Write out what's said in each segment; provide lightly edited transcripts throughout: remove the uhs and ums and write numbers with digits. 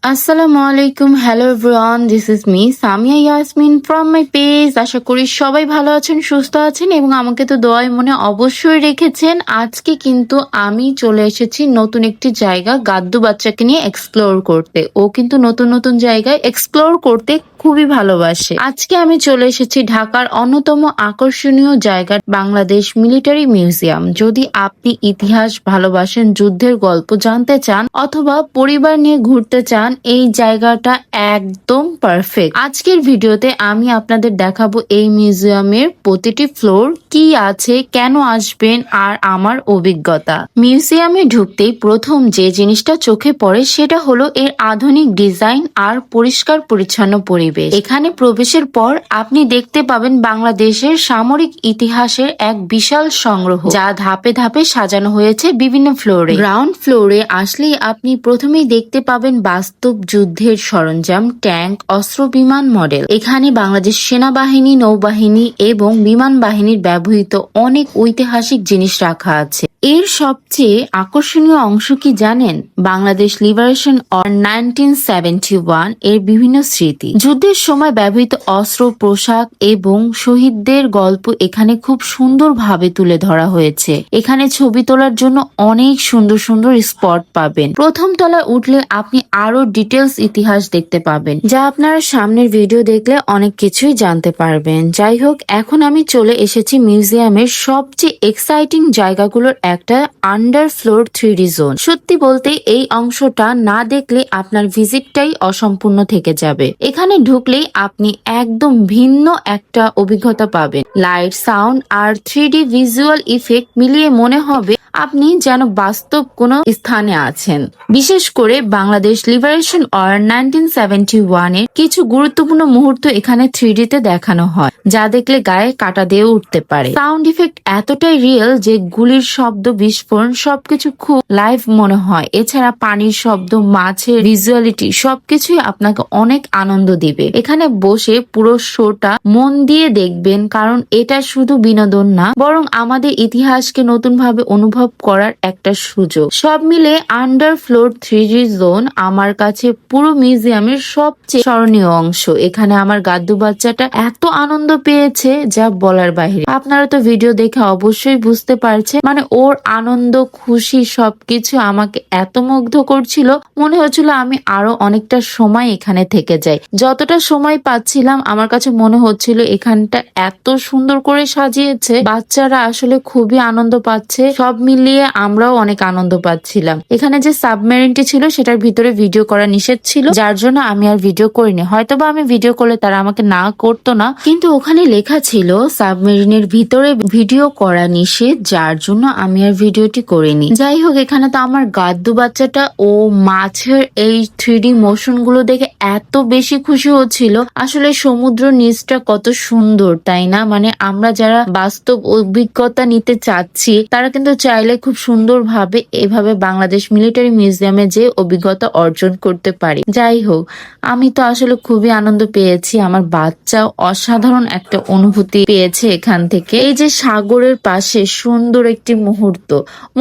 আসসালামু আলাইকুম, hello everyone, this is me Samia Yasmin from my page. আশা করি সবাই ভালো আছেন, সুস্থ আছেন এবং আমাকে তো দোয়ায় মনে অবশ্যই রেখেছেন। আজকে কিন্তু আমি চলে এসেছি নতুন একটি জায়গা গাদ্দু বাচ্চাকে নিয়ে এক্সপ্লোর করতে। ও কিন্তু নতুন নতুন জায়গায় এক্সপ্লোর করতে খুবই ভালোবাসে। আজকে আমি চলে এসেছি ঢাকার অন্যতম আকর্ষণীয় জায়গা বাংলাদেশ মিলিটারি মিউজিয়াম। যদি আপনি ইতিহাস ভালোবাসেন, যুদ্ধের গল্প জানতে চান অথবা পরিবার নিয়ে ঘুরতে চান, এই জায়গাটা একদম পারফেক্ট। আজকের ভিডিওতে আমি আপনাদের দেখাবো এই মিউজিয়ামের প্রতিটি ফ্লোর কি আছে, কেন আসবেন আর আমার অভিজ্ঞতা। মিউজিয়ামে ঢুকতেই প্রথম যে জিনিসটা চোখে পড়ে সেটা হলো এর আধুনিক ডিজাইন আর পরিষ্কার পরিচ্ছন্ন পরিবেশ। এখানে প্রবেশের পর আপনি দেখতে পাবেন বাংলাদেশের সামরিক ইতিহাসের এক বিশাল সংগ্রহ, যা ধাপে ধাপে সাজানো হয়েছে বিভিন্ন ফ্লোরে। গ্রাউন্ড ফ্লোরে আসলেই আপনি প্রথমেই দেখতে পাবেন বাস্তব যুদ্ধের সরঞ্জাম, ট্যাঙ্ক, অস্ত্র, বিমান মডেল। এখানে বাংলাদেশ সেনাবাহিনী, নৌবাহিনী এবং বিমান বাহিনীর ব্যবহৃত অনেক ঐতিহাসিক জিনিস রাখা আছে। এর সবচেয়ে আকর্ষণীয় অংশ কি জানেন? বাংলাদেশ লিবারেশন অর 1971 এর বিভিন্ন স্মৃতি। যুদ্ধের সময় ব্যবহৃত অস্ত্র, পোশাক এবং শহীদদের গল্প এখানে খুব সুন্দরভাবে তুলে ধরা হয়েছে। এখানে ছবি তোলার জন্য অনেক সুন্দর সুন্দর স্পট পাবেন। প্রথম তলায় উঠলে আপনি আরো ডিটেলস ইতিহাস দেখতে পাবেন, যা আপনারা সামনের ভিডিও দেখলে অনেক কিছুই জানতে পারবেন। যাই হোক, এখন আমি চলে এসেছি মিউজিয়ামের সবচেয়ে এক্সাইটিং জায়গাগুলোর একটা, আন্ডার ফ্লোর 3D জোন। সত্যি বলতে এই অংশটা না দেখলে আপনার ভিজিটটাই অসম্পূর্ণ থেকে যাবে। এখানে ঢুকলেই আপনি একদম ভিন্ন একটা অভিজ্ঞতা পাবেন। লাইট, সাউন্ড আর 3D ভিজুয়াল ইফেক্ট মিলিয়ে মনে হবে আপনি যেন বাস্তব কোনো স্থানে আছেন। বিশেষ করে বাংলাদেশ লিবারেশন অর 1971 এর কিছু গুরুত্বপূর্ণ মুহূর্ত এখানে 3D তে দেখানো হয়, যা দেখলে গায়ে কাঁটা দিয়ে উঠতে পারে। সাউন্ড ইফেক্ট এতটাই রিয়েল যে গুলির শব্দ, বিস্ফোরণ সবকিছু খুব লাইভ মনে হয়। এছাড়া পানির শব্দ, মাছের ভিজুয়ালিটি সবকিছুই আপনাকে অনেক আনন্দ দিবে। এখানে বসে পুরো শোটা মন দিয়ে দেখবেন, কারণ এটা শুধু বিনোদন না, বরং আমাদের ইতিহাসকে নতুনভাবে অনুভব করার একটা সুযোগ। সব মিলে আন্ডার ফ্লোর 3D জোন আমার কাছে পুরো মিউজিয়ামের সবচেয়ে স্মরণীয় অংশ। এখানে আমার গাদ্দু বাচ্চাটা এত আনন্দ পেয়েছে যা বলার বাহিরে। আপনারা তো ভিডিও দেখে অবশ্যই বুঝতে পারছেন, মানে ওর আনন্দ, খুশি সবকিছু আমাকে এত মুগ্ধ করছিল, মনে হচ্ছিল আমি আরো অনেকটা সময় এখানে থেকে যাই। যতটা সময় পাচ্ছিলাম আমার কাছে মনে হচ্ছিল এখানটা এত সুন্দর করে সাজিয়েছে, বাচ্চারা আসলে খুবই আনন্দ পাচ্ছে। সব মিলিয়ে আমরাও অনেক আনন্দ পাচ্ছিলাম। এখানে যে সাবমেরিনটি ছিল সেটার ভিতরে ভিডিও করা নিষেধ ছিল, যার জন্য আমি আর ভিডিও করিনি। হয়তোবা আমি ভিডিও করলে তারা আমাকে না করতো না, কিন্তু ওখানে লেখা ছিল সাবমেরিনের ভিতরে ভিডিও করা নিষেধ, যার জন্য আমি আর ভিডিওটি করিনি। যাই হোক, এখানে তো আমার গাদ্দু বাচ্চাটা ও মাছের এই 3D মোশন গুলো দেখে এত বেশি খুশি হচ্ছিল। আসলে সমুদ্র নিচটা কত সুন্দর, তাই না? মানে আমরা যারা বাস্তব অভিজ্ঞতা নিতে চাচ্ছি তারা কিন্তু চাইলে খুব সুন্দরভাবে এভাবে বাংলাদেশ মিলিটারি মিউজিয়ামে যে অভিজ্ঞতা অর্জন করতে পারি। যাই হোক, আমি তো আসলে খুবই আনন্দ পেয়েছি। আমার বাচ্চাও অসাধারণ একটা অনুভূতি পেয়েছে এখান থেকে। এই যে সাগরের পাশে সুন্দর একটি মুহূর্ত,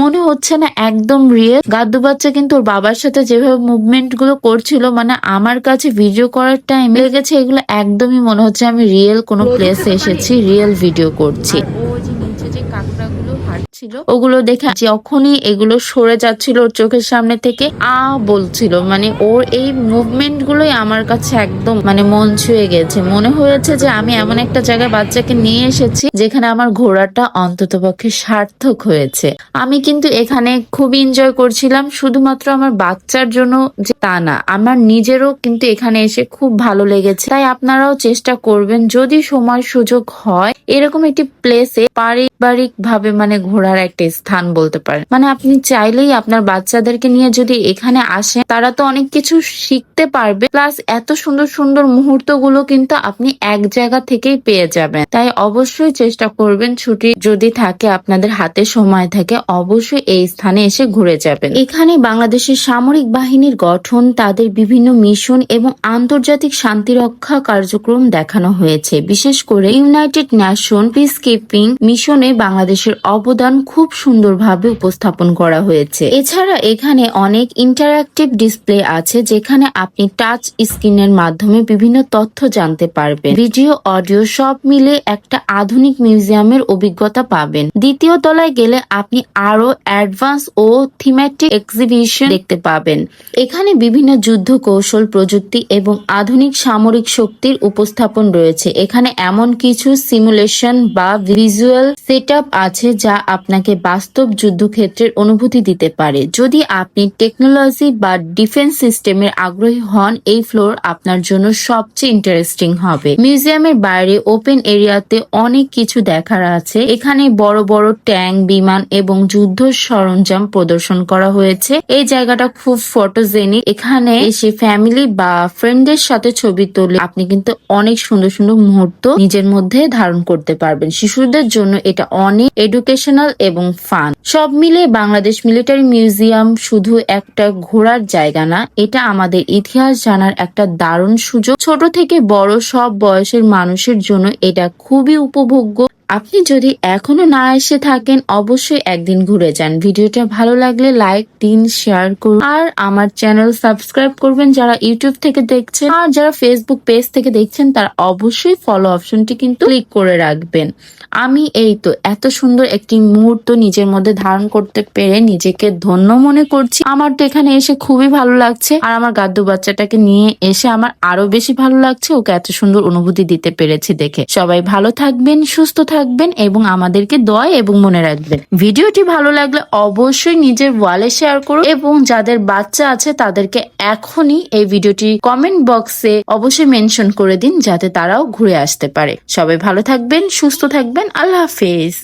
মনে হচ্ছে না একদম রিয়েল? গাদ্দু বাচ্চা কিন্তু ওর বাবার সাথে যেভাবে মুভমেন্ট গুলো করছিল, মানে আমার কাছে ভিডিও করার টাইম লেগেছে এগুলো একদমই মনে হচ্ছে আমি রিয়েল কোনো প্লেসে এসেছি, রিয়েল ভিডিও করছি। যে কাঁকড়াগুলো হাঁটছিল ওগুলো দেখে যখনই এগুলো সরে যাচ্ছিল ওর চোখের সামনে থেকে বলছিল, মানে ওর এই মুভমেন্ট গুলোই আমার কাছে একদম মানে মন ছুঁয়ে গেছে। মনে হয়েছে যে আমি এমন একটা জায়গায় বাচ্চাকে নিয়ে এসেছি যেখানে আমার ঘোরাটা অন্ততপক্ষে সার্থক হয়েছে। আমি কিন্তু এখানে খুবই এনজয় করছিলাম, শুধুমাত্র আমার বাচ্চার জন্য যে তা না, আমার নিজেরও কিন্তু এখানে এসে খুব ভালো লেগেছে। তাই আপনারাও চেষ্টা করবেন, যদি সময় সুযোগ হয় এরকম একটি প্লেসে পারিবারিক ভাবে মানে ঘোরার একটা স্থান বলতে পারেন। মানে আপনি চাইলেই আপনার বাচ্চাদেরকে নিয়ে যদি এখানে আসেন, তারা তো অনেক কিছু শিখতে পারবে, প্লাস এত সুন্দর সুন্দর মুহূর্ত গুলো কিন্তু আপনি এক জায়গা থেকেই পেয়ে যাবেন। তাই অবশ্যই চেষ্টা করবেন, ছুটি যদি থাকে, আপনাদের হাতে সময় থাকে, অবশ্যই এই স্থানে এসে ঘুরে যাবেন। এখানে বাংলাদেশের সামরিক বাহিনীর গঠন, তাদের বিভিন্ন মিশন এবং আন্তর্জাতিক শান্তিরক্ষা কার্যক্রম দেখানো হয়েছে। বিশেষ করে ইউনাইটেড নেশন পিস কিপিং মিশনে বাংলাদেশের অবদান উপাদান খুব সুন্দরভাবে উপস্থাপন করা হয়েছে। এছাড়া এখানে অনেক ইন্টারঅ্যাক্টিভ ডিসপ্লে আছে যেখানে আপনি টাচ স্ক্রিনের মাধ্যমে বিভিন্ন তথ্য জানতে পারবেন। ভিডিও, অডিও সব মিলে একটা আধুনিক মিউজিয়ামের অভিজ্ঞতা পাবেন। দ্বিতীয় তলায় গেলে আপনি আরো অ্যাডভান্স ও থিমেটিক এক্সিবিশন দেখতে পাবেন। এখানে বিভিন্ন যুদ্ধ কৌশল, প্রযুক্তি এবং আধুনিক সামরিক শক্তির উপস্থাপন রয়েছে। এখানে এমন কিছু সিমুলেশন বা ভিজুয়াল সেটআপ আছে যা আপনাকে বাস্তব যুদ্ধক্ষেত্রের অনুভূতি দিতে পারে। যদি আপনি টেকনোলজি বা ডিফেন্স সিস্টেমের আগ্রহী হন, এই ফ্লোর আপনার জন্য সবচেয়ে ইন্টারেস্টিং হবে। মিউজিয়ামের বাইরে ওপেন এরিয়াতে অনেক কিছু দেখার আছে। এখানে বড় বড় ট্যাঙ্ক, বিমান এবং যুদ্ধ সরঞ্জাম প্রদর্শন করা হয়েছে। এই জায়গাটা খুব ফটোজেনিক। এখানে এসে ফ্যামিলি বা ফ্রেন্ডদের সাথে ছবি তুলে আপনি কিন্তু অনেক সুন্দর সুন্দর মুহূর্ত নিজের মধ্যে ধারণ করতে পারবেন। শিশুদের জন্য এটা অনেক এডুকেশনাল এবং ফান। সব মিলে বাংলাদেশ মিলিটারি মিউজিয়াম শুধু একটা ঘোরার জায়গা না, এটা আমাদের ইতিহাস জানার একটা দারুণ সুযোগ। ছোট থেকে বড় সব বয়সের মানুষের জন্য এটা খুবই উপভোগ্য। আপনি যদি এখনো না এসে থাকেন, অবশ্যই একদিন ঘুরে যান। ভিডিওটা ভালো লাগলে লাইক দিন, শেয়ার করুন আর আমার চ্যানেল সাবস্ক্রাইব করবেন যারা ইউটিউব থেকে দেখছেন। আর যারা ফেসবুক পেজ থেকে দেখছেন তারা অবশ্যই ফলো অপশনটি কিন্তু ক্লিক করে রাখবেন। আমি এই তো এত সুন্দর একটি মুহূর্ত নিজের মধ্যে ধারণ করতে পেরে নিজেকে ধন্য মনে করছি। আমার তো এখানে এসে খুবই ভালো লাগছে আর আমার গাদ্দু বাচ্চাটাকে নিয়ে এসে আমার আরো বেশি ভালো লাগছে। ওকে এত সুন্দর অনুভূতি দিতে পেরেছি দেখে। সবাই ভালো থাকবেন, সুস্থ থাকবেন এবং আমাদেরকে দোয়া এবং মনে রাখবেন। ভিডিওটি ভালো লাগলে অবশ্যই নিজের ওয়ালে শেয়ার করুন এবং যাদের বাচ্চা আছে তাদেরকে এখনই এই ভিডিওটি কমেন্ট বক্সে অবশ্যই মেনশন করে দিন যাতে তারাও ঘুরে আসতে পারে। সবাই ভালো থাকবেন, সুস্থ থাকবেন। আল্লাহ হাফেজ।